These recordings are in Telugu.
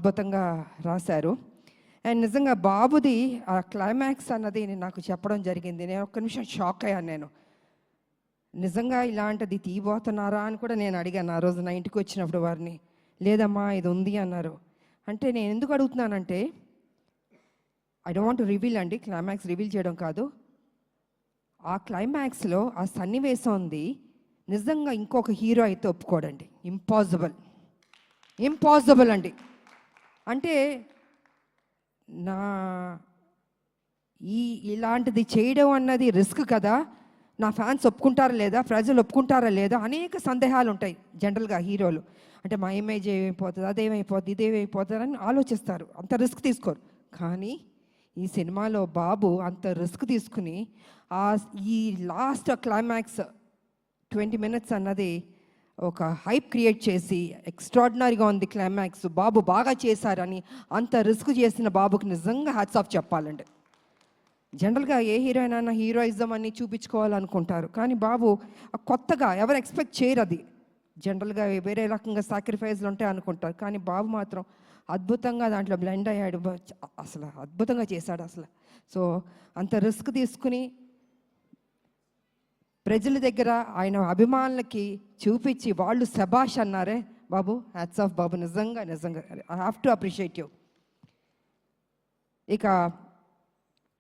అద్భుతంగా రాశారు. అండ్ నిజంగా బాబుది ఆ క్లైమాక్స్ అన్నది నాకు చెప్పడం జరిగింది. నేను ఒక్క నిమిషం షాక్ అయ్యాను. నేను నిజంగా ఇలాంటిది తీయబోతున్నారా అని కూడా నేను అడిగాను ఆ రోజు నా ఇంటికి వచ్చినప్పుడు వారిని. లేదమ్మా ఇది ఉంది అన్నారు. అంటే నేను ఎందుకు అడుగుతున్నానంటే I don't want to reveal అండి, క్లైమాక్స్ రివీల్ చేయడం కాదు. ఆ క్లైమాక్స్లో ఆ సన్నివేశం ఉంది నిజంగా ఇంకొక హీరో అయితే ఒప్పుకోడండి. ఇంపాసిబుల్ అండి. అంటే నా ఇలాంటిది చేయడం అన్నది రిస్క్ కదా, నా ఫ్యాన్స్ ఒప్పుకుంటారా లేదా, ప్రజలు ఒప్పుకుంటారా లేదా, అనేక సందేహాలు ఉంటాయి జనరల్గా హీరోలు. అంటే మా ఇమేజ్ ఏమైపోతుంది, అదేమైపోతుంది, ఇదేమైపోతుంది అని ఆలోచిస్తారు, అంత రిస్క్ తీసుకోరు. కానీ ఈ సినిమాలో బాబు అంత రిస్క్ తీసుకుని ఈ లాస్ట్ క్లైమాక్స్ 20 minutes అన్నది ఒక హైప్ క్రియేట్ చేసి ఎక్స్ట్రాడినరీగా ఉంది క్లైమాక్స్, బాబు బాగా చేశారని అంత రిస్క్ చేసిన బాబుకి నిజంగా హ్యాట్స్ ఆఫ్ చెప్పాలండి. జనరల్గా ఏ హీరోయిన్ అయినా హీరోయిజం అని చూపించుకోవాలనుకుంటారు, కానీ బాబు కొత్తగా ఎవరు ఎక్స్పెక్ట్ చేయరు. అది జనరల్గా వేరే రకంగా సాక్రిఫైస్లు ఉంటాయి అనుకుంటారు, కానీ బాబు మాత్రం అద్భుతంగా దాంట్లో బ్లెండ్ అయ్యాడు. అసలు అద్భుతంగా చేశాడు అసలు. సో అంత రిస్క్ తీసుకుని ప్రజల దగ్గర ఆయన అభిమానులకి చూపించి వాళ్ళు శబాష్ అన్నారే బాబు, హ్యాట్స్ ఆఫ్ బాబు, నిజంగా I have to appreciate you. ఇక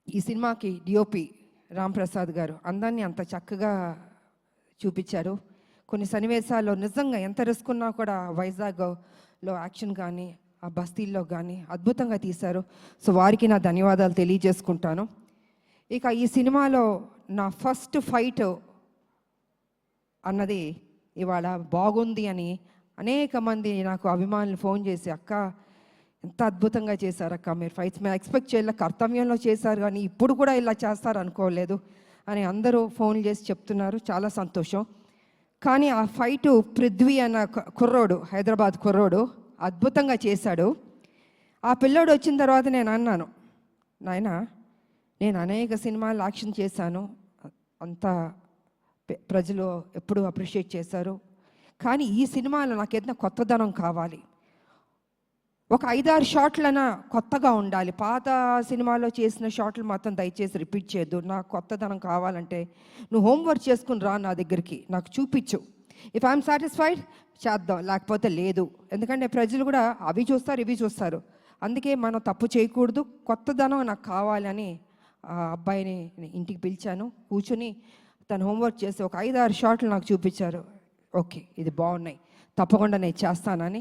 ఈ సినిమాకి డిఓపి రాంప్రసాద్ గారు అందాన్ని అంత చక్కగా చూపించారు. కొన్ని సన్నివేశాల్లో నిజంగా ఎంత రిస్క్ ఉన్నా కూడా వైజాగ్లో యాక్షన్ కానీ ఆ బస్తీల్లో కానీ అద్భుతంగా తీశారు. సో వారికి నా ధన్యవాదాలు తెలియజేసుకుంటాను. ఇక ఈ సినిమాలో నా ఫస్ట్ ఫైట్ అన్నది ఇవాళ బాగుంది అని అనేక మంది నాకు అభిమానులు ఫోన్ చేసి, అక్క ఎంత అద్భుతంగా చేశారు అక్క, మీరు ఫైట్స్ మేము ఎక్స్పెక్ట్ చేయలే, కర్తవ్యంలో చేశారు కానీ ఇప్పుడు కూడా ఇలా చేస్తారు అనుకోలేదు అని అందరూ ఫోన్లు చేసి చెప్తున్నారు. చాలా సంతోషం. కానీ ఆ ఫైటు పృథ్వీ అన్న కుర్రోడు, హైదరాబాద్ కుర్రోడు అద్భుతంగా చేశాడు. ఆ పిల్లోడు వచ్చిన తర్వాత నేను అన్నాను, నాయనా నేను అనేక సినిమాలు యాక్షన్ చేశాను, అంతా ప్రజలు ఎప్పుడూ అప్రిషియేట్ చేశారు, కానీ ఈ సినిమాలో నాకు ఏదైనా కొత్తదనం కావాలి, ఒక 5-6 షాట్లైనా కొత్తగా ఉండాలి, పాత సినిమాలో చేసిన షాట్లు మాత్రం దయచేసి రిపీట్ చేయొద్దు, నాకు కొత్తదనం కావాలంటే నువ్వు హోంవర్క్ చేసుకుని రా నా దగ్గరికి, నాకు చూపించు, ఇఫ్ ఐఎమ్ సాటిస్ఫైడ్ చేద్దాం, లేకపోతే లేదు. ఎందుకంటే ప్రజలు కూడా అవి చూస్తారు ఇవి చూస్తారు, అందుకే మనం తప్పు చేయకూడదు, కొత్తదనం నాకు కావాలని ఆ అబ్బాయిని ఇంటికి పిలిచాను. కూర్చుని తను హోంవర్క్ చేసి ఒక 5-6 షాట్లు నాకు చూపించారు. ఓకే ఇది బాగున్నాయి, తప్పకుండా నేను చేస్తానని